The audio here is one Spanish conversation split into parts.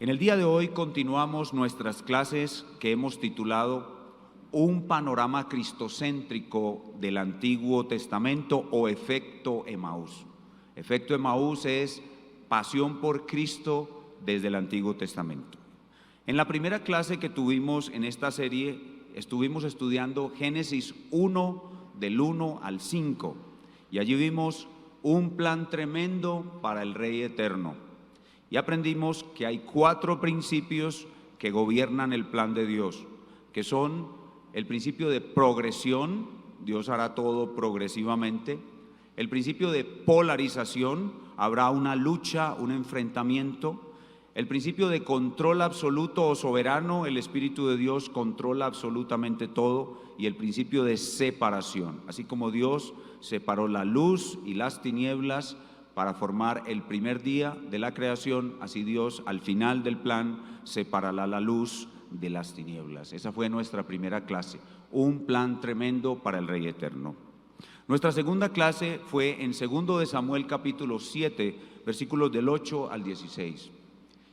En el día de hoy continuamos nuestras clases que hemos titulado Un panorama cristocéntrico del Antiguo Testamento o efecto Emaús. Efecto Emaús es pasión por Cristo desde el Antiguo Testamento. En la primera clase que tuvimos en esta serie estuvimos estudiando Génesis 1 del 1 al 5 y allí vimos un plan tremendo para el Rey Eterno. Y aprendimos que hay 4 principios que gobiernan el plan de Dios, que son el principio de progresión, Dios hará todo progresivamente; el principio de polarización, habrá una lucha, un enfrentamiento; el principio de control absoluto o soberano, el Espíritu de Dios controla absolutamente todo; y el principio de separación, así como Dios separó la luz y las tinieblas para formar el primer día de la creación, así Dios al final del plan separará la luz de las tinieblas. Esa fue nuestra primera clase, un plan tremendo para el Rey Eterno. Nuestra segunda clase fue en 2 de Samuel capítulo 7, versículos del 8 al 16.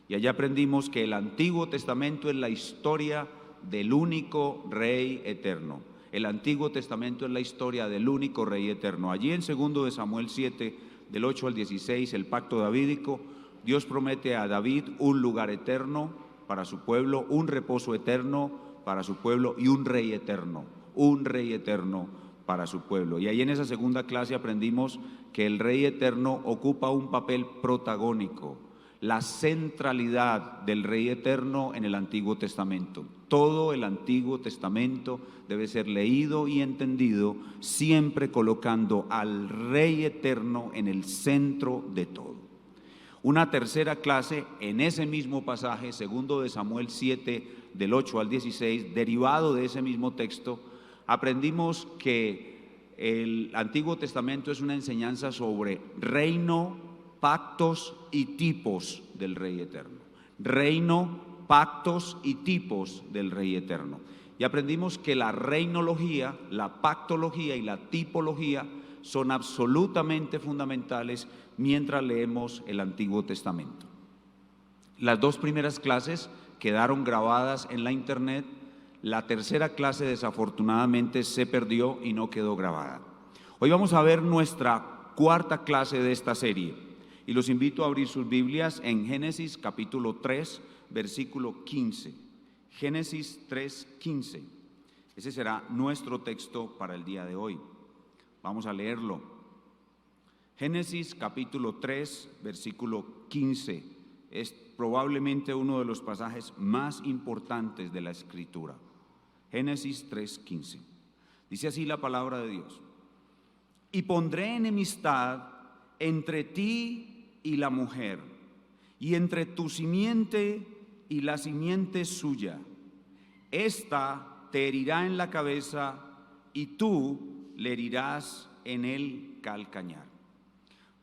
Y allá aprendimos que el Antiguo Testamento es la historia del único Rey Eterno. El Antiguo Testamento es la historia del único Rey Eterno. Allí en 2 de Samuel 7, del 8 al 16, el pacto davídico, Dios promete a David un lugar eterno para su pueblo, un reposo eterno para su pueblo y un rey eterno para su pueblo. Y ahí en esa segunda clase aprendimos que el Rey Eterno ocupa un papel protagónico, la centralidad del Rey Eterno en el Antiguo Testamento. Todo el Antiguo Testamento debe ser leído y entendido siempre colocando al Rey Eterno en el centro de todo. Una tercera clase en ese mismo pasaje, 2 de Samuel 7, del 8 al 16, derivado de ese mismo texto, aprendimos que el Antiguo Testamento es una enseñanza sobre reino, pactos y tipos del Rey Eterno. Reino, pactos y tipos del Rey Eterno. Y aprendimos que la reinología, la pactología y la tipología son absolutamente fundamentales mientras leemos el Antiguo Testamento. Las 2 primeras clases quedaron grabadas en la internet. La tercera clase desafortunadamente se perdió y no quedó grabada. Hoy vamos a ver nuestra cuarta clase de esta serie. Y los invito a abrir sus Biblias en Génesis capítulo 3, versículo 15. Génesis 3, 15. Ese será nuestro texto para el día de hoy. Vamos a leerlo. Génesis capítulo 3, versículo 15. Es probablemente uno de los pasajes más importantes de la Escritura. Génesis 3, 15. Dice así la palabra de Dios: y pondré enemistad entre ti y la mujer, y entre tu simiente y la simiente suya. Esta te herirá en la cabeza y tú le herirás en el calcañar.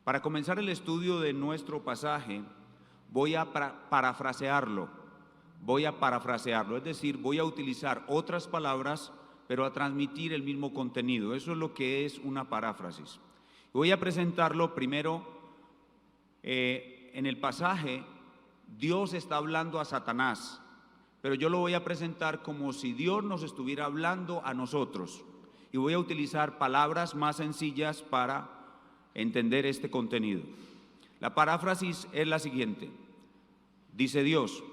Para comenzar el estudio de nuestro pasaje, voy a parafrasearlo, es decir, voy a utilizar otras palabras, pero a transmitir el mismo contenido. Eso es lo que es una paráfrasis. Voy a presentarlo primero. En el pasaje, Dios está hablando a Satanás, pero yo lo voy a presentar como si Dios nos estuviera hablando a nosotros. Y voy a utilizar palabras más sencillas para entender este contenido. La paráfrasis es la siguiente. Dice Dios: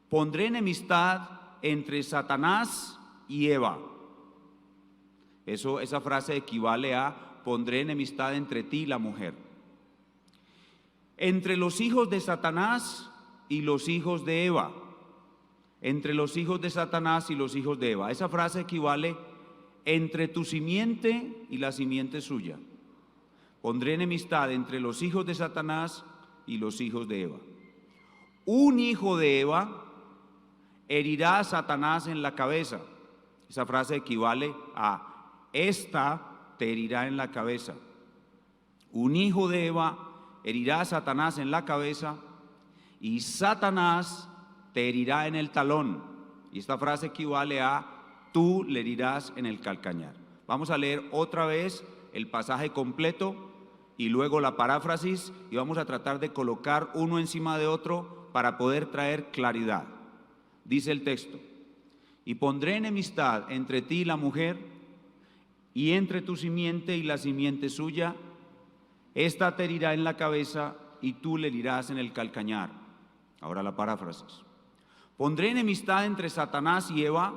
pondré enemistad entre Satanás y Eva. Esa frase equivale a: pondré enemistad entre ti y la mujer. Entre los hijos de Satanás y los hijos de Eva. Entre los hijos de Satanás y los hijos de Eva. Esa frase equivale: entre tu simiente y la simiente suya. Pondré enemistad entre los hijos de Satanás y los hijos de Eva. Un hijo de Eva herirá a Satanás en la cabeza. Esa frase equivale a: esta te herirá en la cabeza. Un hijo de Eva herirá a Satanás en la cabeza y Satanás te herirá en el talón. Y esta frase equivale a: tú le herirás en el calcañar. Vamos a leer otra vez el pasaje completo y luego la paráfrasis, y vamos a tratar de colocar uno encima de otro para poder traer claridad. Dice el texto: y pondré enemistad entre ti y la mujer, y entre tu simiente y la simiente suya. Esta te herirá en la cabeza y tú le herirás en el calcañar. Ahora la paráfrasis. Pondré enemistad entre Satanás y Eva,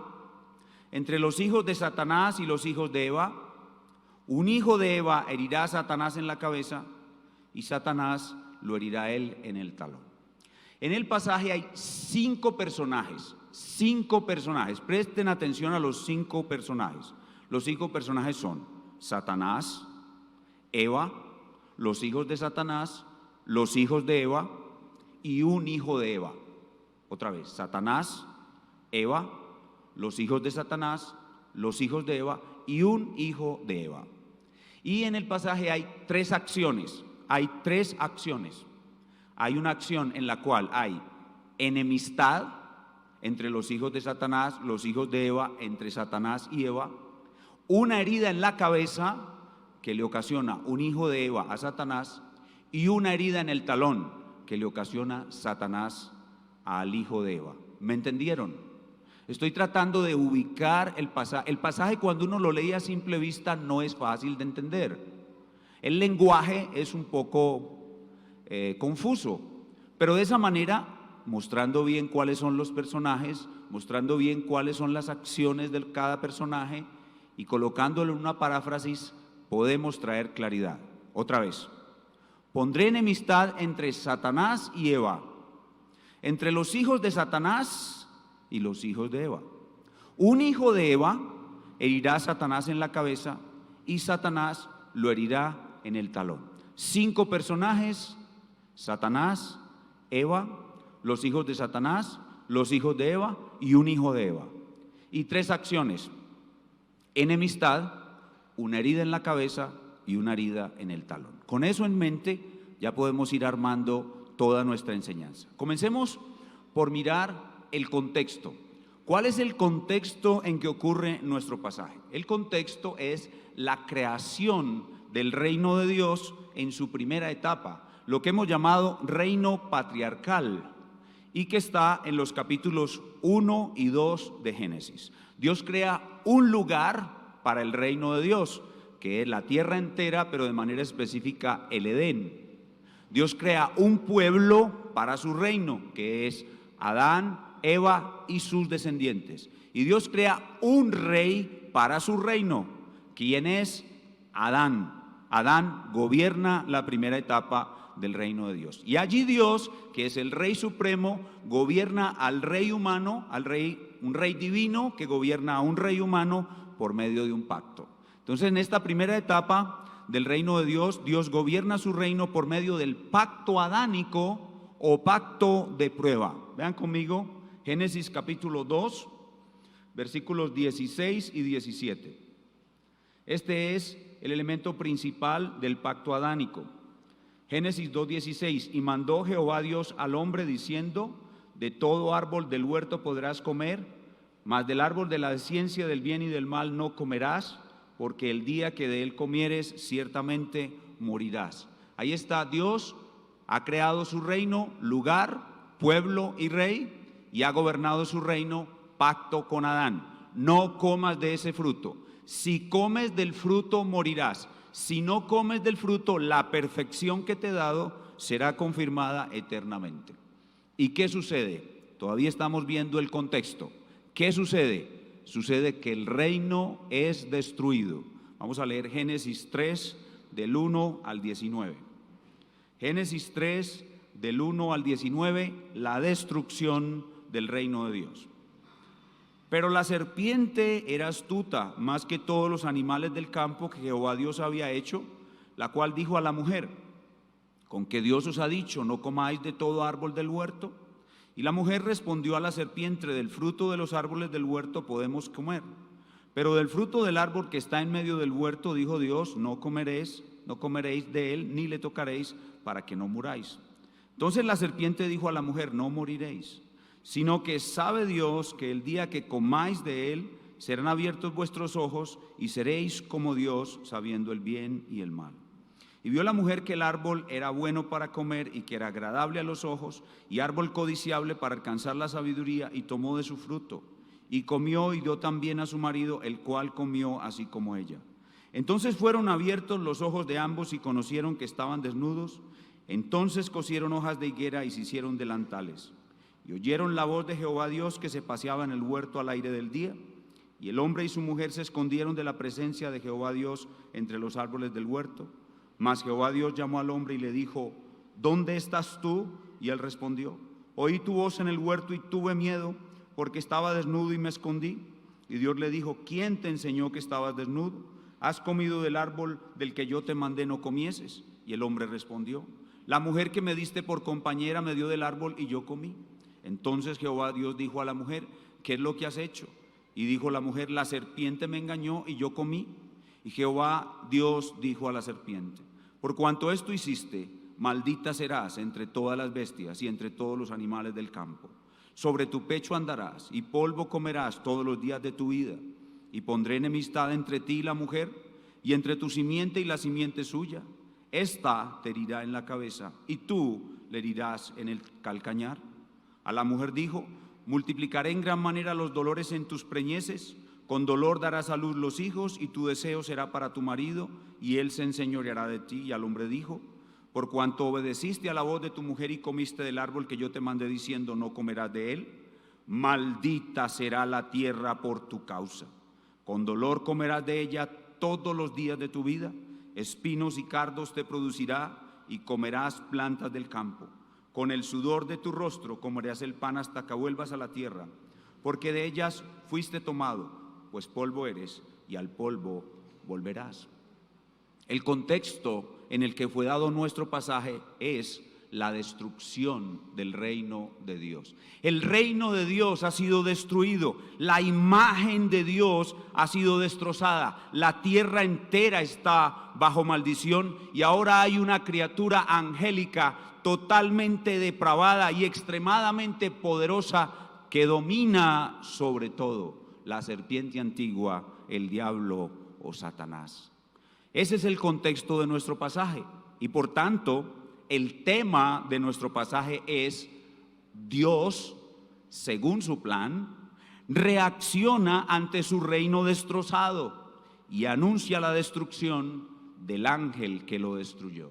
entre los hijos de Satanás y los hijos de Eva. Un hijo de Eva herirá a Satanás en la cabeza y Satanás lo herirá a él en el talón. En el pasaje hay 5 personajes. 5 personajes. Presten atención a los 5 personajes. Los 5 personajes son Satanás, Eva, los hijos de Satanás, los hijos de Eva y un hijo de Eva. Otra vez, Satanás, Eva, los hijos de Satanás, los hijos de Eva y un hijo de Eva. Y en el pasaje hay 3 acciones. Hay 3 acciones. Hay una acción en la cual hay enemistad entre los hijos de Satanás, los hijos de Eva, entre Satanás y Eva. Una herida en la cabeza que le ocasiona un hijo de Eva a Satanás, y una herida en el talón que le ocasiona Satanás al hijo de Eva. ¿Me entendieron? Estoy tratando de ubicar el pasaje. El pasaje, cuando uno lo lee a simple vista, no es fácil de entender. El lenguaje es un poco confuso, pero de esa manera, mostrando bien cuáles son los personajes, mostrando bien cuáles son las acciones de cada personaje y colocándolo en una paráfrasis, podemos traer claridad. Otra vez: pondré enemistad entre Satanás y Eva, entre los hijos de Satanás y los hijos de Eva. Un hijo de Eva herirá a Satanás en la cabeza y Satanás lo herirá en el talón. 5 personajes: Satanás, Eva, los hijos de Satanás, los hijos de Eva y un hijo de Eva. Y 3 acciones: enemistad, una herida en la cabeza y una herida en el talón. Con eso en mente ya podemos ir armando toda nuestra enseñanza. Comencemos por mirar el contexto. ¿Cuál es el contexto en que ocurre nuestro pasaje? El contexto es la creación del reino de Dios en su primera etapa, lo que hemos llamado reino patriarcal, y que está en los capítulos 1 y 2 de Génesis. Dios crea un lugar para el reino de Dios, que es la tierra entera, pero de manera específica el Edén. Dios crea un pueblo para su reino, que es Adán, Eva y sus descendientes. Y Dios crea un rey para su reino, quien es Adán. Adán gobierna la primera etapa del reino de Dios. Y allí Dios, que es el Rey Supremo, gobierna al rey humano, un rey divino que gobierna a un rey humano por medio de un pacto. Entonces, en esta primera etapa del reino de Dios, Dios gobierna su reino por medio del pacto adánico o pacto de prueba. Vean conmigo Génesis capítulo 2, versículos 16 y 17. Este es el elemento principal del pacto adánico. Génesis 2:16, y mandó Jehová Dios al hombre diciendo: de todo árbol del huerto podrás comer, mas del árbol de la ciencia del bien y del mal no comerás, porque el día que de él comieres ciertamente morirás. Ahí está, Dios ha creado su reino, lugar, pueblo y rey, y ha gobernado su reino, pacto con Adán: no comas de ese fruto, si comes del fruto morirás. Si no comes del fruto, la perfección que te he dado será confirmada eternamente. ¿Y qué sucede? Todavía estamos viendo el contexto. ¿Qué sucede? Sucede que el reino es destruido. Vamos a leer Génesis 3, del 1 al 19. Génesis 3, del 1 al 19, la destrucción del reino de Dios. Pero la serpiente era astuta más que todos los animales del campo que Jehová Dios había hecho, la cual dijo a la mujer: ¿con qué Dios os ha dicho, no comáis de todo árbol del huerto? Y la mujer respondió a la serpiente: del fruto de los árboles del huerto podemos comer, pero del fruto del árbol que está en medio del huerto, dijo Dios, no comeréis de él, ni le tocaréis, para que no muráis. Entonces la serpiente dijo a la mujer: no moriréis, sino que sabe Dios que el día que comáis de él, serán abiertos vuestros ojos y seréis como Dios, sabiendo el bien y el mal. Y vio la mujer que el árbol era bueno para comer y que era agradable a los ojos y árbol codiciable para alcanzar la sabiduría, y tomó de su fruto y comió y dio también a su marido, el cual comió así como ella. Entonces fueron abiertos los ojos de ambos y conocieron que estaban desnudos. Entonces cosieron hojas de higuera y se hicieron delantales. Y oyeron la voz de Jehová Dios que se paseaba en el huerto al aire del día. Y el hombre y su mujer se escondieron de la presencia de Jehová Dios entre los árboles del huerto. Mas Jehová Dios llamó al hombre y le dijo: ¿dónde estás tú? Y él respondió: oí tu voz en el huerto y tuve miedo, porque estaba desnudo y me escondí. Y Dios le dijo: ¿quién te enseñó que estabas desnudo? ¿Has comido del árbol del que yo te mandé no comieses? Y el hombre respondió: la mujer que me diste por compañera me dio del árbol y yo comí. Entonces Jehová Dios dijo a la mujer: ¿qué es lo que has hecho? Y dijo la mujer: la serpiente me engañó y yo comí. Y Jehová Dios dijo a la serpiente: por cuanto esto hiciste, maldita serás entre todas las bestias y entre todos los animales del campo. Sobre tu pecho andarás y polvo comerás todos los días de tu vida. Y pondré enemistad entre ti y la mujer, y entre tu simiente y la simiente suya. Esta te herirá en la cabeza y tú le herirás en el calcañar. A la mujer dijo: multiplicaré en gran manera los dolores en tus preñeces. Con dolor darás a luz los hijos, y tu deseo será para tu marido, y él se enseñoreará de ti. Y al hombre dijo: por cuanto obedeciste a la voz de tu mujer y comiste del árbol que yo te mandé diciendo: no comerás de él, maldita será la tierra por tu causa. Con dolor comerás de ella todos los días de tu vida. Espinos y cardos te producirá, y comerás plantas del campo. Con el sudor de tu rostro comerás el pan hasta que vuelvas a la tierra, porque de ellas fuiste tomado, pues polvo eres y al polvo volverás. El contexto en el que fue dado nuestro pasaje es la destrucción del reino de Dios. El reino de Dios ha sido destruido, la imagen de Dios ha sido destrozada, la tierra entera está bajo maldición y ahora hay una criatura angélica totalmente depravada y extremadamente poderosa que domina sobre todo: la serpiente antigua, el diablo o Satanás. Ese es el contexto de nuestro pasaje y por tanto el tema de nuestro pasaje es: Dios, según su plan, reacciona ante su reino destrozado y anuncia la destrucción del ángel que lo destruyó.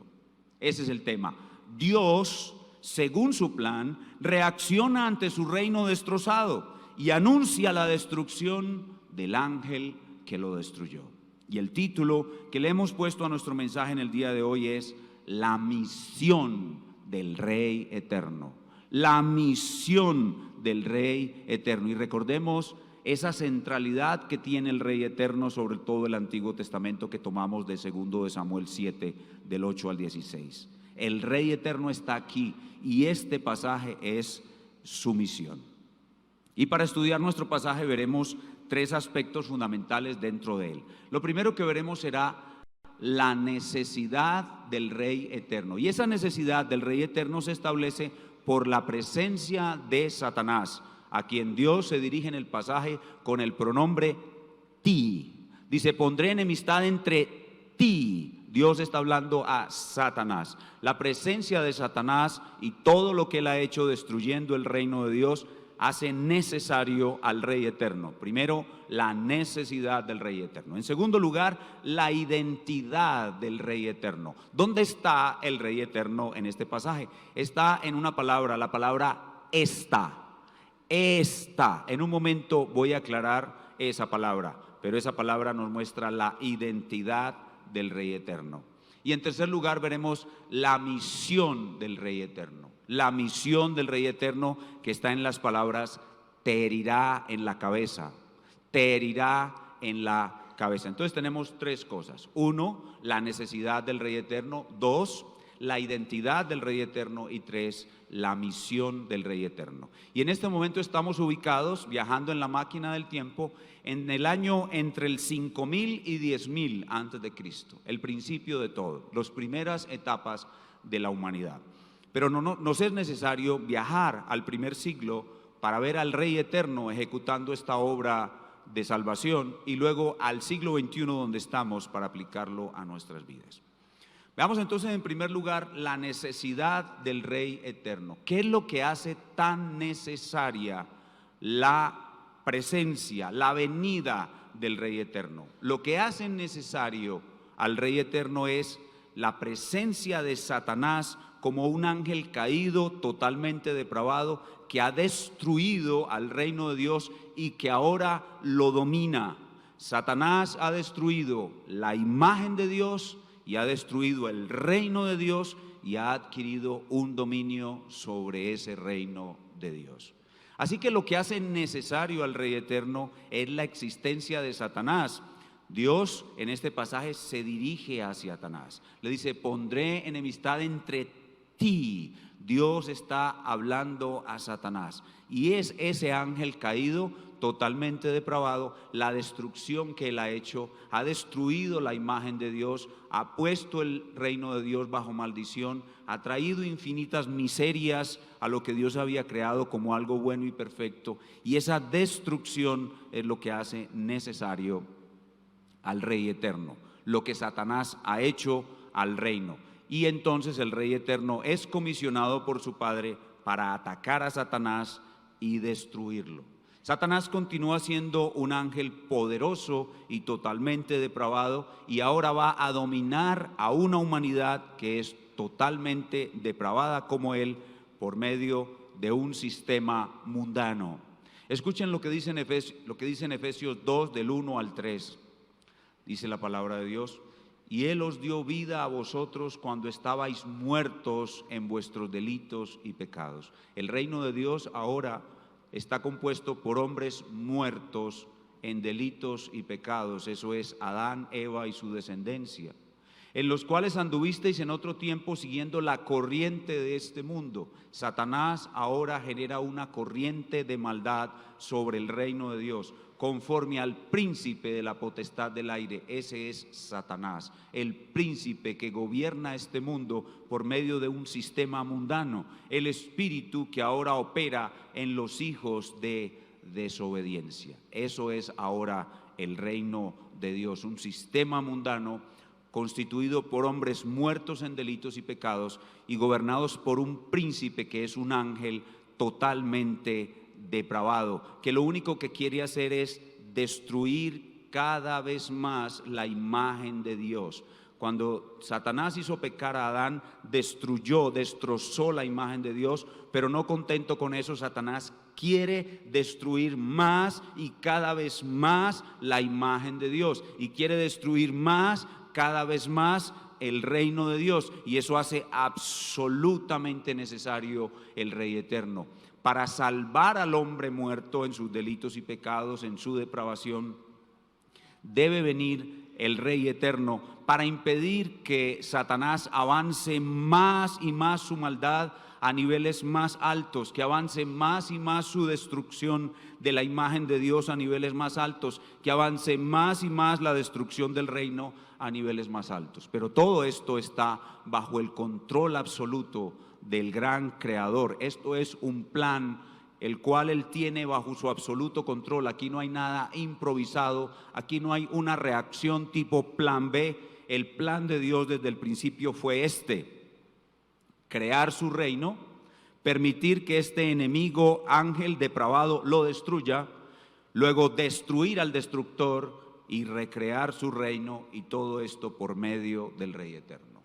Ese es el tema. Dios, según su plan, reacciona ante su reino destrozado y anuncia la destrucción del ángel que lo destruyó. Y el título que le hemos puesto a nuestro mensaje en el día de hoy es: la misión del Rey Eterno. La misión del Rey Eterno. Y recordemos esa centralidad que tiene el Rey Eterno sobre todo el Antiguo Testamento que tomamos de 2 de Samuel 7, del 8 al 16. El Rey Eterno está aquí y este pasaje es su misión. Y para estudiar nuestro pasaje veremos 3 aspectos fundamentales dentro de él. Lo primero que veremos será la necesidad del Rey Eterno. Y esa necesidad del Rey Eterno se establece por la presencia de Satanás, a quien Dios se dirige en el pasaje con el pronombre ti. Dice: pondré enemistad entre ti. Dios está hablando a Satanás. La presencia de Satanás y todo lo que él ha hecho destruyendo el reino de Dios hace necesario al Rey Eterno. Primero, la necesidad del Rey Eterno. En segundo lugar, la identidad del Rey Eterno. ¿Dónde está el Rey Eterno en este pasaje? Está en una palabra, la palabra esta. Esta. En un momento voy a aclarar esa palabra, pero esa palabra nos muestra la identidad del Rey Eterno. Y en tercer lugar veremos la misión del Rey Eterno. La misión del Rey Eterno, que está en las palabras: te herirá en la cabeza, te herirá en la cabeza. Entonces tenemos 3 cosas: 1, la necesidad del Rey Eterno; 2, la identidad del Rey Eterno; y 3, la misión del Rey Eterno. Y en este momento estamos ubicados, viajando en la máquina del tiempo, en el año entre el 5000 y 10000 antes de Cristo, el principio de todo, las primeras etapas de la humanidad. Pero no nos es necesario viajar al primer siglo para ver al Rey Eterno ejecutando esta obra de salvación y luego al siglo XXI donde estamos para aplicarlo a nuestras vidas. Veamos entonces en primer lugar la necesidad del Rey eterno. ¿Qué es lo que hace tan necesaria la presencia, la venida del Rey eterno? Lo que hace necesario al Rey eterno es la presencia de Satanás como un ángel caído, totalmente depravado, que ha destruido al reino de Dios y que ahora lo domina. Satanás ha destruido la imagen de Dios y ha destruido el reino de Dios y ha adquirido un dominio sobre ese reino de Dios. Así que lo que hace necesario al Rey eterno es la existencia de Satanás. Dios en este pasaje se dirige hacia Satanás. Le dice: pondré enemistad entre ti. Dios está hablando a Satanás. Y es ese ángel caído, totalmente depravado, la destrucción que él ha hecho. Ha destruido la imagen de Dios, ha puesto el reino de Dios bajo maldición, ha traído infinitas miserias a lo que Dios había creado como algo bueno y perfecto. Y esa destrucción es lo que hace necesario al Rey eterno, lo que Satanás ha hecho al reino. Y entonces el Rey eterno es comisionado por su Padre para atacar a Satanás y destruirlo. Satanás continúa siendo un ángel poderoso y totalmente depravado, y ahora va a dominar a una humanidad que es totalmente depravada como él, por medio de un sistema mundano. Escuchen lo que dice en Efesios 2 del 1 al 3. Dice la palabra de Dios: y Él os dio vida a vosotros cuando estabais muertos en vuestros delitos y pecados. El reino de Dios ahora está compuesto por hombres muertos en delitos y pecados. Eso es Adán, Eva y su descendencia, en los cuales anduvisteis en otro tiempo siguiendo la corriente de este mundo. Satanás ahora genera una corriente de maldad sobre el reino de Dios, conforme al príncipe de la potestad del aire. Ese es Satanás, el príncipe que gobierna este mundo por medio de un sistema mundano, el espíritu que ahora opera en los hijos de desobediencia. Eso es ahora el reino de Dios, un sistema mundano constituido por hombres muertos en delitos y pecados y gobernados por un príncipe que es un ángel totalmente depravado, que lo único que quiere hacer es destruir cada vez más la imagen de Dios. Cuando Satanás hizo pecar a Adán, destrozó la imagen de Dios, pero no contento con eso, Satanás quiere destruir más y cada vez más la imagen de Dios, y quiere destruir más, cada vez más, el reino de Dios, y eso hace absolutamente necesario el Rey eterno. Para salvar al hombre muerto en sus delitos y pecados, en su depravación, debe venir el Rey eterno para impedir que Satanás avance más y más su maldad a niveles más altos, que avance más y más su destrucción de la imagen de Dios a niveles más altos, que avance más y más la destrucción del reino a niveles más altos. Pero todo esto está bajo el control absoluto del gran creador. Esto es un plan el cual Él tiene bajo su absoluto control. Aquí no hay nada improvisado, aquí no hay una reacción tipo plan B. El plan de Dios desde el principio fue crear su reino, permitir que este enemigo ángel depravado lo destruya, luego destruir al destructor y recrear su reino, y todo esto por medio del Rey eterno.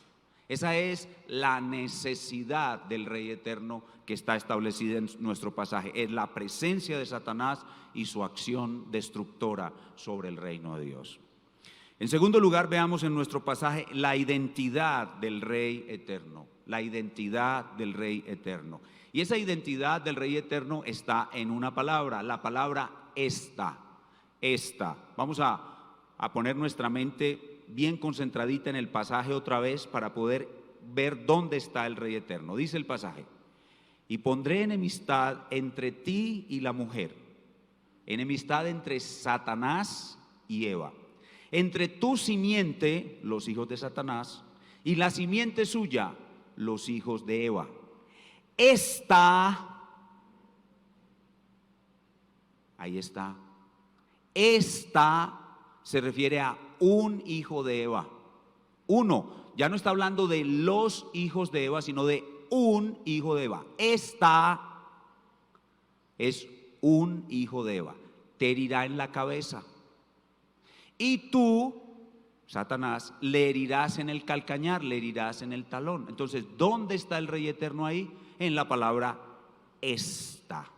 Esa es la necesidad del Rey eterno que está establecida en nuestro pasaje. Es la presencia de Satanás y su acción destructora sobre el reino de Dios. En segundo lugar, veamos en nuestro pasaje la identidad del Rey eterno. La identidad del Rey eterno. Y esa identidad del Rey eterno está en una palabra, la palabra esta. Vamos a poner nuestra mente bien concentradita en el pasaje otra vez para poder ver dónde está el Rey eterno. Dice el pasaje: y pondré enemistad entre ti y la mujer, enemistad entre Satanás y Eva, entre tu simiente, los hijos de Satanás, y la simiente suya, los hijos de Eva. Ahí está. Esta se refiere a un hijo de Eva. Uno, ya no está hablando de los hijos de Eva, sino de un hijo de Eva. Esta es un hijo de Eva, te herirá en la cabeza. Y tú, Satanás, le herirás en el calcañar, le herirás en el talón. Entonces, ¿dónde está el Rey Eterno ahí? En la palabra esta.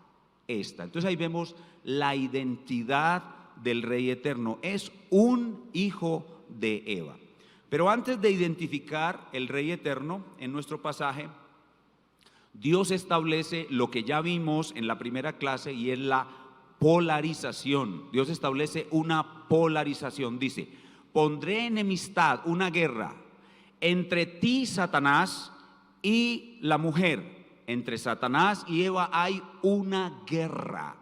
Entonces ahí vemos la identidad del Rey Eterno. Es un hijo de Eva. Pero antes de identificar el Rey Eterno, en nuestro pasaje, Dios establece lo que ya vimos en la primera clase, y es la polarización. Dios establece una polarización. Dice: pondré enemistad, una guerra, entre ti, Satanás, y la mujer. Entre Satanás y Eva hay una guerra.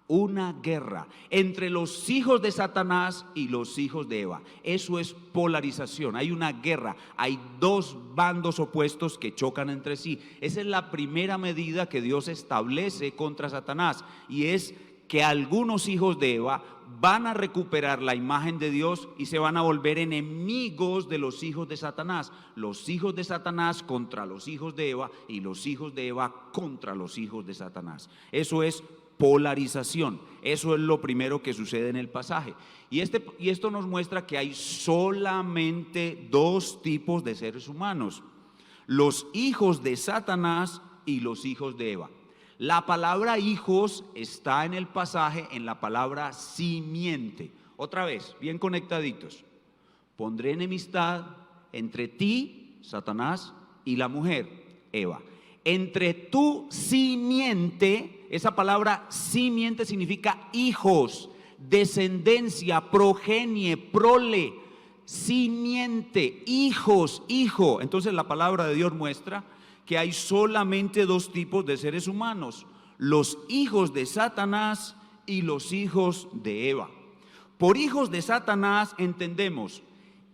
Una guerra entre los hijos de Satanás y los hijos de Eva. Eso es polarización. Hay una guerra, hay dos bandos opuestos que chocan entre sí. Esa es la primera medida que Dios establece contra Satanás, y es que algunos hijos de Eva van a recuperar la imagen de Dios y se van a volver enemigos de los hijos de Satanás. Los hijos de Satanás contra los hijos de Eva, y los hijos de Eva contra los hijos de Satanás. Eso es polarización. Eso es lo primero que sucede en el pasaje. Y esto nos muestra que hay solamente dos tipos de seres humanos: los hijos de Satanás y los hijos de Eva. La palabra hijos está en el pasaje en la palabra simiente. Otra vez, bien conectaditos. Pondré enemistad entre ti, Satanás, y la mujer, Eva. Entre tu simiente. Esa palabra simiente significa hijos, descendencia, progenie, prole, simiente, hijos, hijo. Entonces la palabra de Dios muestra que hay solamente dos tipos de seres humanos: los hijos de Satanás y los hijos de Eva. Por hijos de Satanás entendemos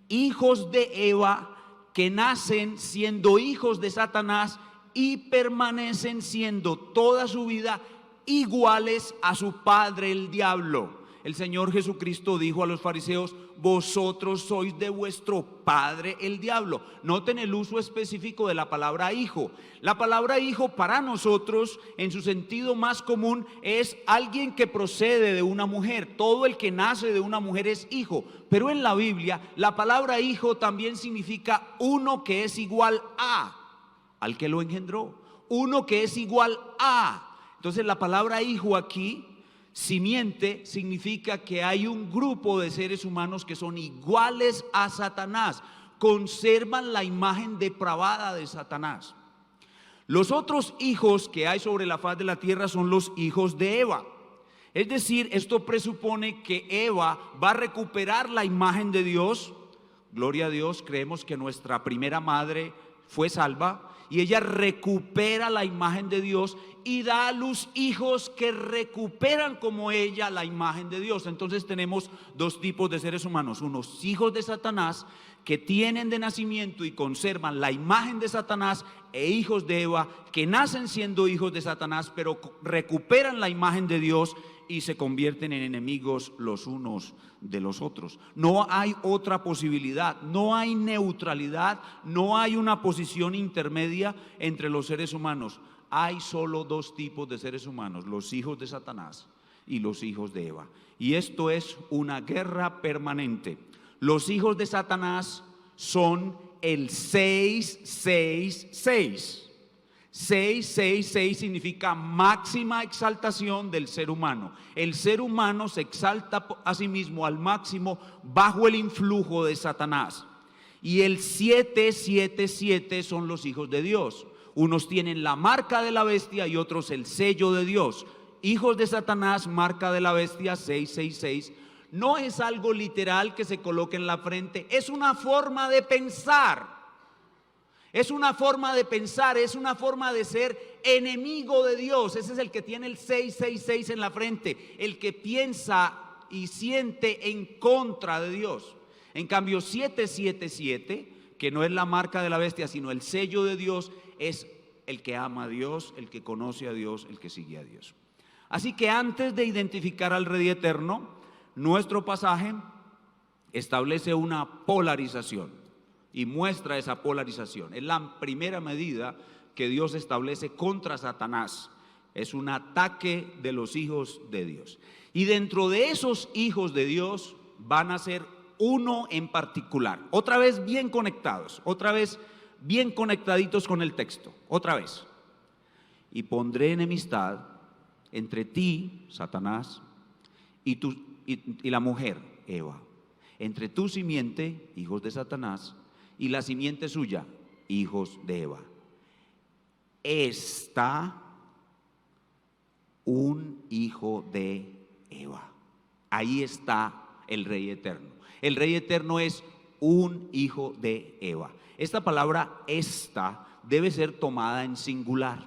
hijos de Eva que nacen siendo hijos de Satanás y permanecen siendo toda su vida iguales a su padre el diablo. El Señor Jesucristo dijo a los fariseos: vosotros sois de vuestro padre el diablo. Noten el uso específico de la palabra hijo. La palabra hijo para nosotros, en su sentido más común, es alguien que procede de una mujer. Todo el que nace de una mujer es hijo. Pero en la Biblia la palabra hijo también significa uno que es igual al que lo engendró, uno que es igual a. Entonces la palabra hijo aquí, simiente, significa que hay un grupo de seres humanos que son iguales a Satanás, conservan la imagen depravada de Satanás. Los otros hijos que hay sobre la faz de la tierra son los hijos de Eva. Es decir, esto presupone que Eva va a recuperar la imagen de Dios. Gloria a Dios, creemos que nuestra primera madre fue salva, y ella recupera la imagen de Dios y da a luz hijos que recuperan como ella la imagen de Dios. Entonces tenemos dos tipos de seres humanos: unos hijos de Satanás que tienen de nacimiento y conservan la imagen de Satanás, e hijos de Eva que nacen siendo hijos de Satanás pero recuperan la imagen de Dios y se convierten en enemigos los unos de los otros. No hay otra posibilidad, no hay neutralidad, no hay una posición intermedia entre los seres humanos. Hay solo dos tipos de seres humanos: los hijos de Satanás y los hijos de Eva. Y esto es una guerra permanente. Los hijos de Satanás son el 666. 666 significa máxima exaltación del ser humano. El ser humano se exalta a sí mismo al máximo bajo el influjo de Satanás. Y el 777 son los hijos de Dios. Unos tienen la marca de la bestia y otros el sello de Dios. Hijos de Satanás, marca de la bestia, 666. No es algo literal que se coloque en la frente, es una forma de pensar. Es una forma de pensar, es una forma de ser enemigo de Dios. Ese es el que tiene el 666 en la frente, el que piensa y siente en contra de Dios. En cambio, 777, que no es la marca de la bestia, sino el sello de Dios, es el que ama a Dios, el que conoce a Dios, el que sigue a Dios. Así que antes de identificar al Rey Eterno, nuestro pasaje establece una polarización. y muestra esa polarización. Es la primera medida que Dios establece contra Satanás. Es un ataque de los hijos de Dios. Y dentro de esos hijos de Dios van a ser uno en particular. Otra vez bien conectados, otra vez bien conectaditos con el texto. Otra vez. Y pondré enemistad entre ti, Satanás, y la mujer, Eva. Entre tu simiente, hijos de Satanás, y la simiente suya, hijos de Eva. Está un hijo de Eva. Ahí está el Rey Eterno. El Rey Eterno es un hijo de Eva. Esta palabra esta debe ser tomada en singular.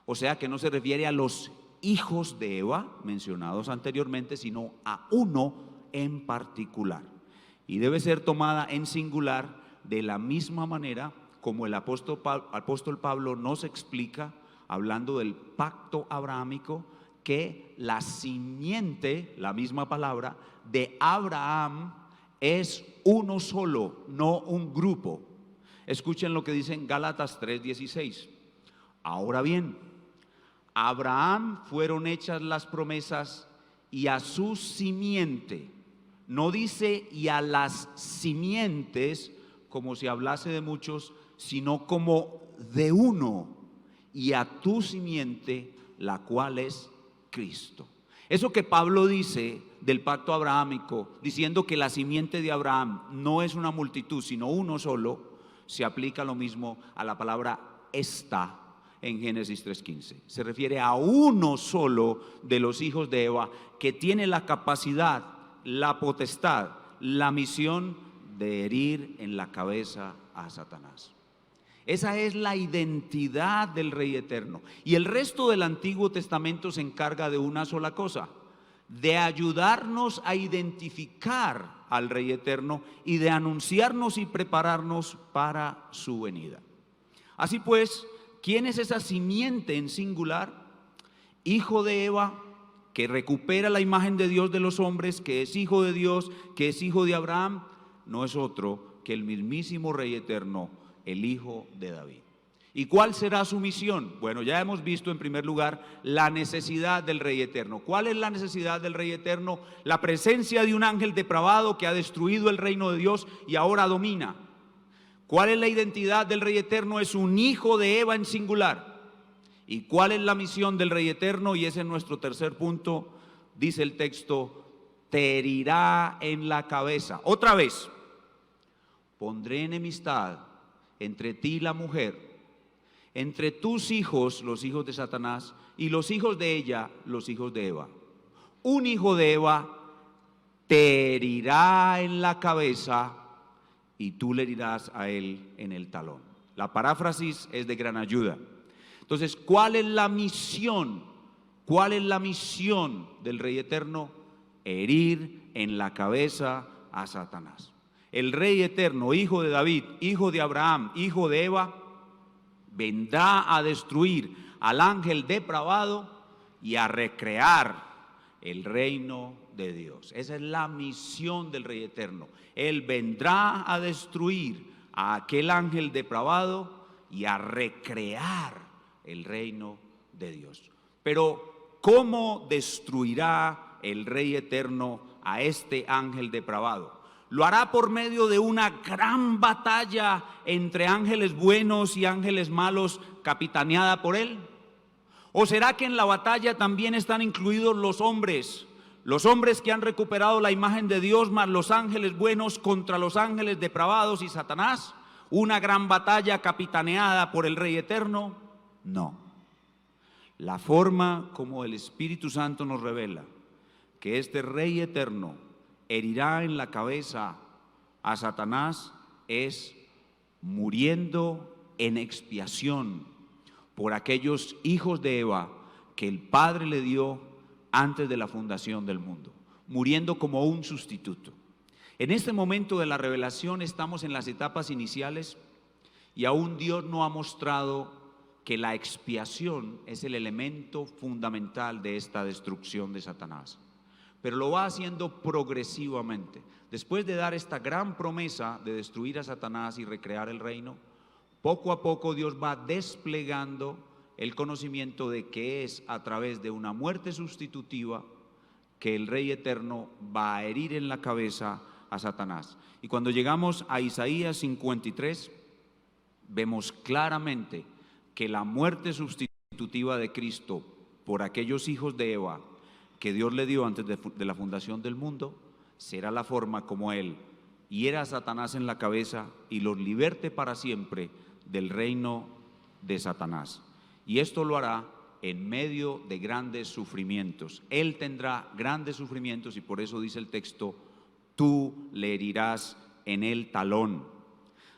O sea que no se refiere a los hijos de Eva mencionados anteriormente, sino a uno en particular. Y debe ser tomada en singular de la misma manera como el apóstol Pablo nos explica, hablando del pacto abrahámico, que la simiente, la misma palabra, de Abraham es uno solo, no un grupo. Escuchen lo que dice en Gálatas 3:16. Ahora bien, a Abraham fueron hechas las promesas y a su simiente. No dice y a las simientes como si hablase de muchos, sino como de uno, y a tu simiente, la cual es Cristo. Eso que Pablo dice del pacto abrahámico, diciendo que la simiente de Abraham no es una multitud, sino uno solo, se aplica lo mismo a la palabra esta en Génesis 3:15. Se refiere a uno solo de los hijos de Eva que tiene la capacidad, la potestad, la misión de herir en la cabeza a Satanás. Esa es la identidad del Rey Eterno. Y el resto del Antiguo Testamento se encarga de una sola cosa: de ayudarnos a identificar al Rey Eterno y de anunciarnos y prepararnos para su venida. Así pues, ¿quién es esa simiente en singular? Hijo de Eva, que recupera la imagen de Dios de los hombres, que es hijo de Dios, que es hijo de Abraham, no es otro que el mismísimo Rey Eterno, el hijo de David. ¿Y cuál será su misión? Bueno, ya hemos visto en primer lugar la necesidad del Rey Eterno. ¿Cuál es la necesidad del Rey Eterno? La presencia de un ángel depravado que ha destruido el reino de Dios y ahora domina. ¿Cuál es la identidad del Rey Eterno? Es un hijo de Eva en singular. ¿Y cuál es la misión del Rey Eterno? Y ese es nuestro tercer punto. Dice el texto: te herirá en la cabeza. Otra vez: pondré enemistad entre ti y la mujer, entre tus hijos, los hijos de Satanás, y los hijos de ella, los hijos de Eva. Un hijo de Eva te herirá en la cabeza y tú le herirás a él en el talón. La paráfrasis es de gran ayuda. Entonces, ¿cuál es la misión? ¿Cuál es la misión del Rey Eterno? Herir en la cabeza a Satanás. El Rey Eterno, hijo de David, hijo de Abraham, hijo de Eva, vendrá a destruir al ángel depravado y a recrear el reino de Dios. Esa es la misión del Rey Eterno. Él vendrá a destruir a aquel ángel depravado y a recrear el reino de Dios. Pero ¿cómo destruirá el Rey Eterno a este ángel depravado? ¿Lo hará por medio de una gran batalla entre ángeles buenos y ángeles malos capitaneada por él? ¿O será que en la batalla también están incluidos los hombres que han recuperado la imagen de Dios, más los ángeles buenos contra los ángeles depravados y Satanás? ¿Una gran batalla capitaneada por el Rey Eterno? No. La forma como el Espíritu Santo nos revela que este Rey Eterno herirá en la cabeza a Satanás es muriendo en expiación por aquellos hijos de Eva que el Padre le dio antes de la fundación del mundo, muriendo como un sustituto. En este momento de la revelación estamos en las etapas iniciales y aún Dios no ha mostrado que la expiación es el elemento fundamental de esta destrucción de Satanás. pero lo va haciendo progresivamente. Después de dar esta gran promesa de destruir a Satanás y recrear el reino, poco a poco Dios va desplegando el conocimiento de que es a través de una muerte sustitutiva que el Rey Eterno va a herir en la cabeza a Satanás. Y cuando llegamos a Isaías 53, vemos claramente que la muerte sustitutiva de Cristo por aquellos hijos de Eva que Dios le dio antes de la fundación del mundo, será la forma como Él hiera a Satanás en la cabeza y los liberte para siempre del reino de Satanás. Y esto lo hará en medio de grandes sufrimientos. Él tendrá grandes sufrimientos y por eso dice el texto, tú le herirás en el talón.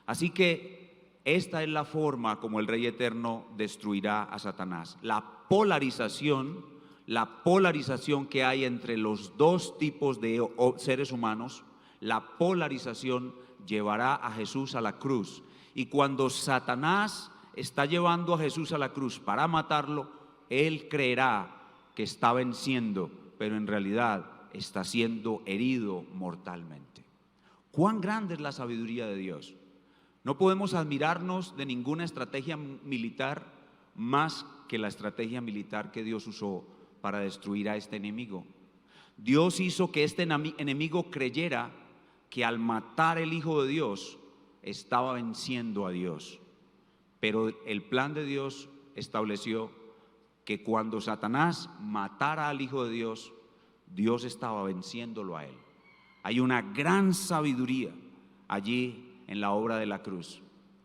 Así que esta es la forma como el Rey Eterno destruirá a Satanás. La polarización que hay entre los dos tipos de seres humanos, la polarización llevará a Jesús a la cruz. Y cuando Satanás está llevando a Jesús a la cruz para matarlo, él creerá que está venciendo, pero en realidad está siendo herido mortalmente. ¿Cuán grande es la sabiduría de Dios? No podemos admirarnos de ninguna estrategia militar más que la estrategia militar que Dios usó para destruir a este enemigo. Dios hizo que este enemigo creyera que al matar el Hijo de Dios estaba venciendo a Dios. Pero el plan de Dios estableció que cuando Satanás matara al Hijo de Dios, Dios estaba venciéndolo a él. Hay una gran sabiduría allí en la obra de la cruz.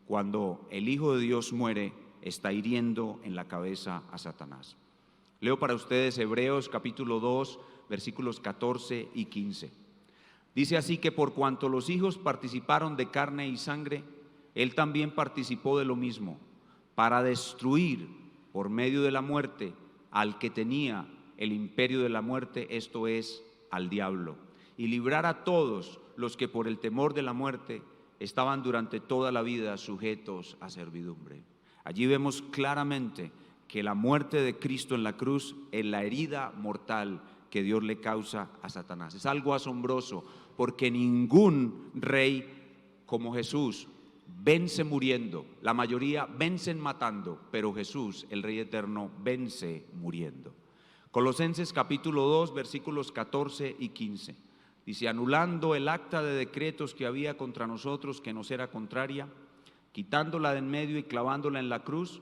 Cuando el Hijo de Dios muere, está hiriendo en la cabeza a Satanás. Leo para ustedes Hebreos capítulo 2, versículos 14 y 15. Dice así que por cuanto los hijos participaron de carne y sangre, él también participó de lo mismo, para destruir por medio de la muerte al que tenía el imperio de la muerte, esto es, al diablo, y librar a todos los que por el temor de la muerte estaban durante toda la vida sujetos a servidumbre. Allí vemos claramente que la muerte de Cristo en la cruz es la herida mortal que Dios le causa a Satanás. Es algo asombroso, porque ningún rey como Jesús vence muriendo. La mayoría vencen matando, pero Jesús, el Rey Eterno, vence muriendo. Colosenses capítulo 2, versículos 14 y 15. Dice, anulando el acta de decretos que había contra nosotros, que nos era contraria, quitándola de en medio y clavándola en la cruz,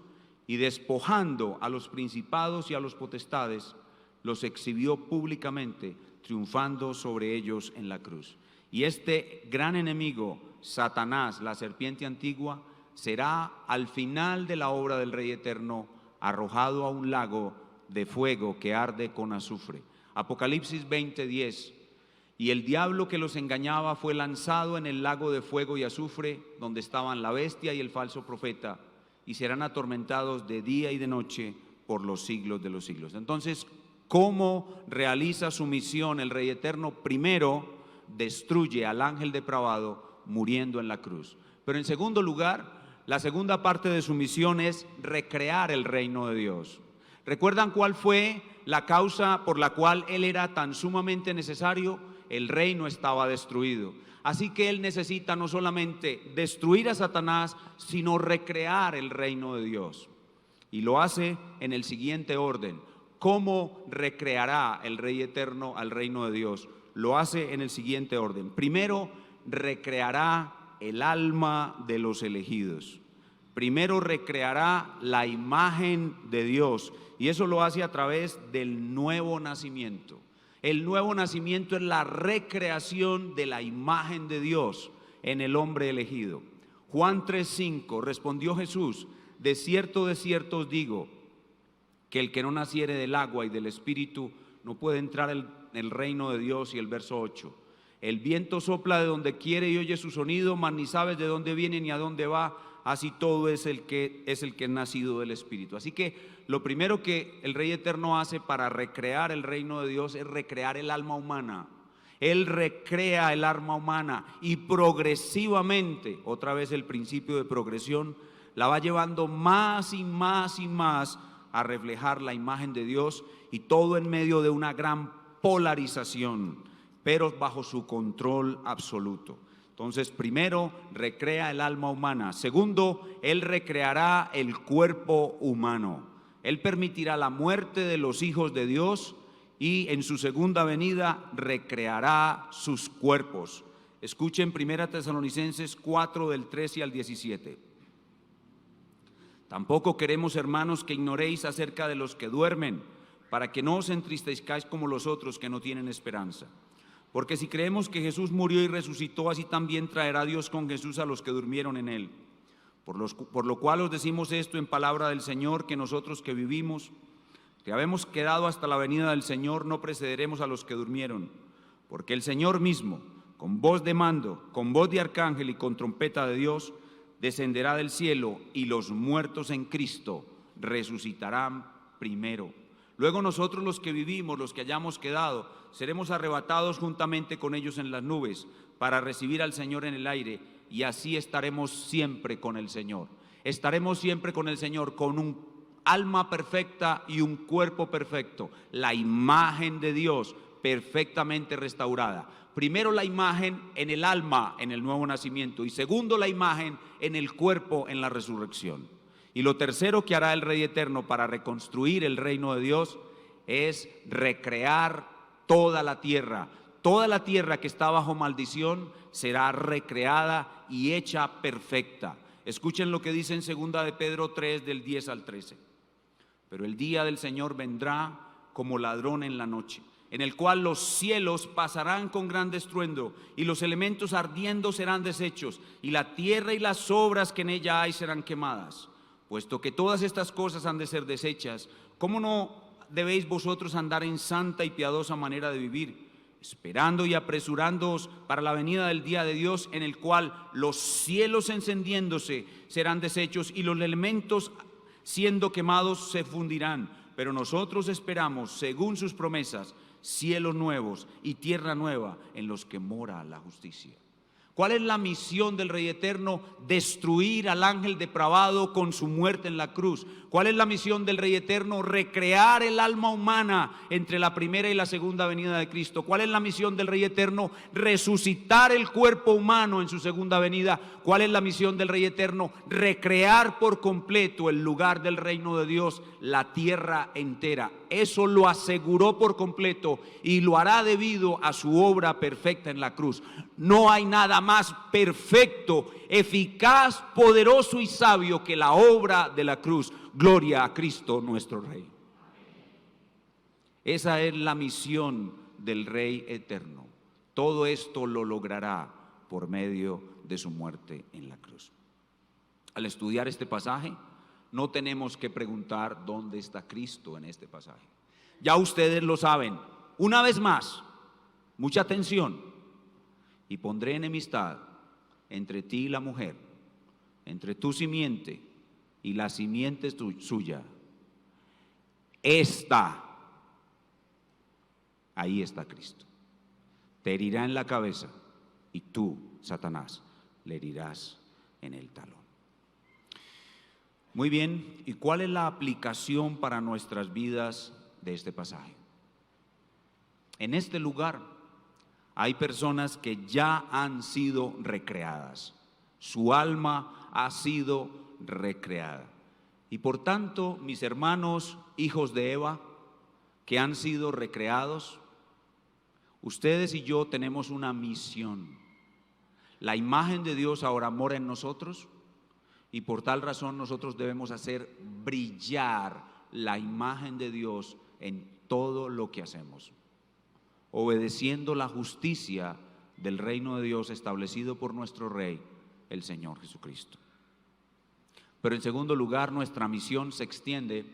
y despojando a los principados y a los potestades, los exhibió públicamente, triunfando sobre ellos en la cruz. Y este gran enemigo, Satanás, la serpiente antigua, será al final de la obra del Rey Eterno arrojado a un lago de fuego que arde con azufre. Apocalipsis 20:10. Y el diablo que los engañaba fue lanzado en el lago de fuego y azufre, donde estaban la bestia y el falso profeta, y serán atormentados de día y de noche por los siglos de los siglos. Entonces, ¿cómo realiza su misión el Rey Eterno? Primero, destruye al ángel depravado muriendo en la cruz. Pero en segundo lugar, la segunda parte de su misión es recrear el reino de Dios. ¿Recuerdan cuál fue la causa por la cual él era tan sumamente necesario? El reino estaba destruido. Así que él necesita no solamente destruir a Satanás, sino recrear el reino de Dios. Y lo hace en el siguiente orden. ¿Cómo recreará el Rey Eterno al reino de Dios? Lo hace en el siguiente orden. Primero, recreará el alma de los elegidos. Primero recreará la imagen de Dios, y eso lo hace a través del nuevo nacimiento. El nuevo nacimiento es la recreación de la imagen de Dios en el hombre elegido. Juan 3:5, respondió Jesús, de cierto os digo, que el que no naciere del agua y del Espíritu no puede entrar en el reino de Dios. Y el verso 8, el viento sopla de donde quiere y oye su sonido, mas ni sabes de dónde viene ni a dónde va, así todo es el que es nacido del Espíritu. Así que lo primero que el Rey Eterno hace para recrear el reino de Dios es recrear el alma humana. Él recrea el alma humana y progresivamente, otra vez el principio de progresión, la va llevando más y más y más a reflejar la imagen de Dios, y todo en medio de una gran polarización, pero bajo su control absoluto. Entonces, primero, recrea el alma humana. Segundo, Él recreará el cuerpo humano. Él permitirá la muerte de los hijos de Dios y en su segunda venida recreará sus cuerpos. Escuchen 1 Tesalonicenses 4 del 13 al 17. Tampoco queremos, hermanos, que ignoréis acerca de los que duermen, para que no os entristezcáis como los otros que no tienen esperanza. Porque si creemos que Jesús murió y resucitó, así también traerá Dios con Jesús a los que durmieron en Él. Por lo cual os decimos esto en palabra del Señor, que nosotros que vivimos, que habemos quedado hasta la venida del Señor, no precederemos a los que durmieron. Porque el Señor mismo, con voz de mando, con voz de arcángel y con trompeta de Dios, descenderá del cielo, y los muertos en Cristo resucitarán primero. Luego nosotros los que vivimos, los que hayamos quedado, seremos arrebatados juntamente con ellos en las nubes para recibir al Señor en el aire, y así estaremos siempre con el Señor. Estaremos siempre con el Señor, con un alma perfecta y un cuerpo perfecto, la imagen de Dios perfectamente restaurada. Primero la imagen en el alma en el nuevo nacimiento, y segundo la imagen en el cuerpo en la resurrección. Y lo tercero que hará el Rey Eterno para reconstruir el reino de Dios es recrear toda la tierra. Toda la tierra que está bajo maldición será recreada y hecha perfecta. Escuchen lo que dice en 2 de Pedro 3 del 10 al 13. Pero el día del Señor vendrá como ladrón en la noche, en el cual los cielos pasarán con gran estruendo, y los elementos ardiendo serán deshechos, y la tierra y las obras que en ella hay serán quemadas. Puesto que todas estas cosas han de ser deshechas, ¿cómo no debéis vosotros andar en santa y piadosa manera de vivir, esperando y apresurándoos para la venida del día de Dios, en el cual los cielos encendiéndose serán deshechos y los elementos siendo quemados se fundirán? Pero nosotros esperamos, según sus promesas, cielos nuevos y tierra nueva en los que mora la justicia. ¿Cuál es la misión del Rey Eterno? Destruir al ángel depravado con su muerte en la cruz. ¿Cuál es la misión del Rey Eterno? Recrear el alma humana entre la primera y la segunda venida de Cristo. ¿Cuál es la misión del Rey Eterno? Resucitar el cuerpo humano en su segunda venida. ¿Cuál es la misión del Rey Eterno? Recrear por completo el lugar del reino de Dios, la tierra entera. Eso lo aseguró por completo y lo hará debido a su obra perfecta en la cruz. No hay nada más perfecto, eficaz, poderoso y sabio que la obra de la cruz. Gloria a Cristo nuestro Rey. Esa es la misión del Rey Eterno. Todo esto lo logrará por medio de su muerte en la cruz. Al estudiar este pasaje, no tenemos que preguntar dónde está Cristo en este pasaje. Ya ustedes lo saben. Una vez más, mucha atención. Y pondré enemistad entre ti y la mujer, entre tu simiente y la simiente suya. Ahí está Cristo. Te herirá en la cabeza y tú, Satanás, le herirás en el talón. Muy bien, ¿y cuál es la aplicación para nuestras vidas de este pasaje? En este lugar hay personas que ya han sido recreadas. Su alma ha sido recreada. Y por tanto, mis hermanos, hijos de Eva, que han sido recreados, ustedes y yo tenemos una misión. La imagen de Dios ahora mora en nosotros, y por tal razón nosotros debemos hacer brillar la imagen de Dios en todo lo que hacemos, obedeciendo la justicia del reino de Dios establecido por nuestro Rey, el Señor Jesucristo. Pero en segundo lugar, nuestra misión se extiende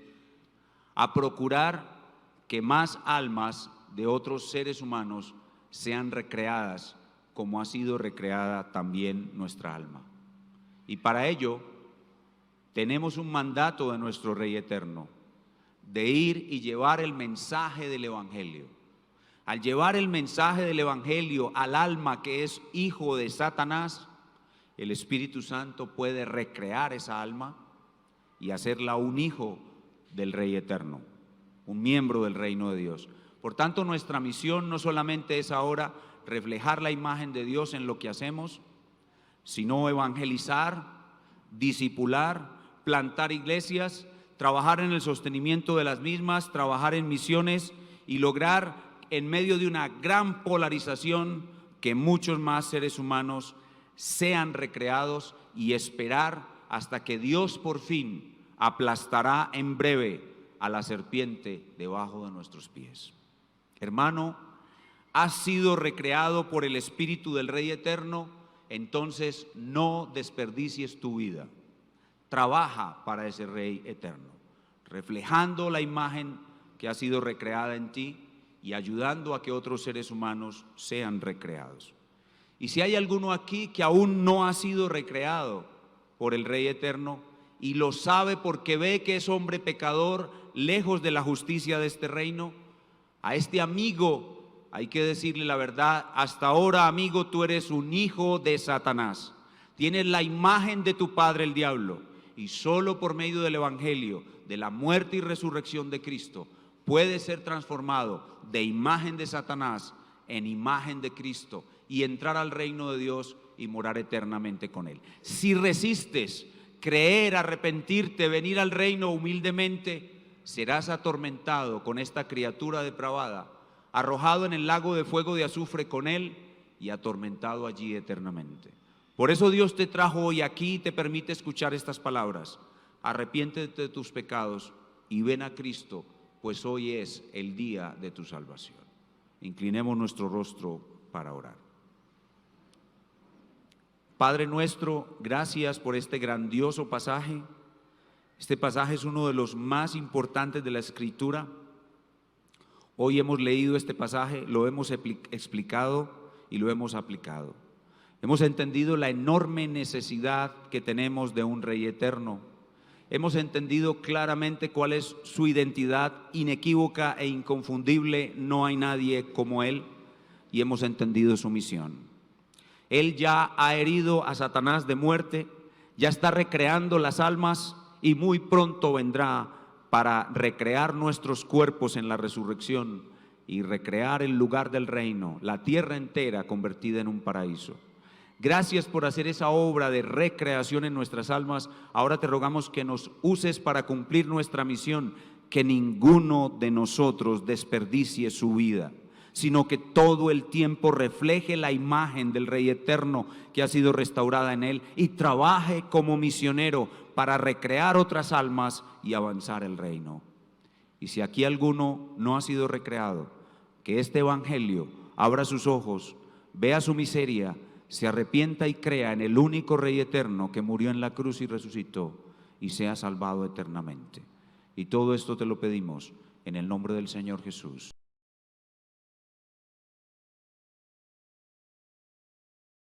a procurar que más almas de otros seres humanos sean recreadas como ha sido recreada también nuestra alma. Y para ello tenemos un mandato de nuestro Rey Eterno, de ir y llevar el mensaje del Evangelio. Al llevar el mensaje del Evangelio al alma que es hijo de Satanás, el Espíritu Santo puede recrear esa alma y hacerla un hijo del Rey Eterno, un miembro del reino de Dios. Por tanto, nuestra misión no solamente es ahora reflejar la imagen de Dios en lo que hacemos, sino evangelizar, discipular, plantar iglesias, trabajar en el sostenimiento de las mismas, trabajar en misiones y lograr en medio de una gran polarización que muchos más seres humanos sean recreados y esperar hasta que Dios por fin aplastará en breve a la serpiente debajo de nuestros pies. Hermano, has sido recreado por el Espíritu del Rey Eterno, entonces no desperdicies tu vida. Trabaja para ese Rey Eterno, reflejando la imagen que ha sido recreada en ti y ayudando a que otros seres humanos sean recreados. Y si hay alguno aquí que aún no ha sido recreado por el Rey Eterno y lo sabe porque ve que es hombre pecador, lejos de la justicia de este reino, a este amigo hay que decirle la verdad: hasta ahora, amigo, tú eres un hijo de Satanás, tienes la imagen de tu padre el diablo, y solo por medio del evangelio, de la muerte y resurrección de Cristo, puede ser transformado de imagen de Satanás en imagen de Cristo y entrar al reino de Dios y morar eternamente con Él. Si resistes creer, arrepentirte, venir al reino humildemente, serás atormentado con esta criatura depravada, arrojado en el lago de fuego de azufre con Él y atormentado allí eternamente. Por eso Dios te trajo hoy aquí y te permite escuchar estas palabras: arrepiéntete de tus pecados y ven a Cristo, pues hoy es el día de tu salvación. Inclinemos nuestro rostro para orar. Padre nuestro, gracias por este grandioso pasaje. Este pasaje es uno de los más importantes de la Escritura. Hoy hemos leído este pasaje, lo hemos explicado y lo hemos aplicado. Hemos entendido la enorme necesidad que tenemos de un Rey eterno. Hemos entendido claramente cuál es su identidad inequívoca e inconfundible, no hay nadie como Él, y hemos entendido su misión. Él ya ha herido a Satanás de muerte, ya está recreando las almas y muy pronto vendrá para recrear nuestros cuerpos en la resurrección y recrear el lugar del reino, la tierra entera convertida en un paraíso. Gracias por hacer esa obra de recreación en nuestras almas. Ahora te rogamos que nos uses para cumplir nuestra misión, que ninguno de nosotros desperdicie su vida, sino que todo el tiempo refleje la imagen del Rey eterno que ha sido restaurada en Él y trabaje como misionero para recrear otras almas y avanzar el reino. Y si aquí alguno no ha sido recreado, que este evangelio abra sus ojos, vea su miseria, se arrepienta y crea en el único Rey eterno que murió en la cruz y resucitó y sea salvado eternamente. Y todo esto te lo pedimos en el nombre del Señor Jesús.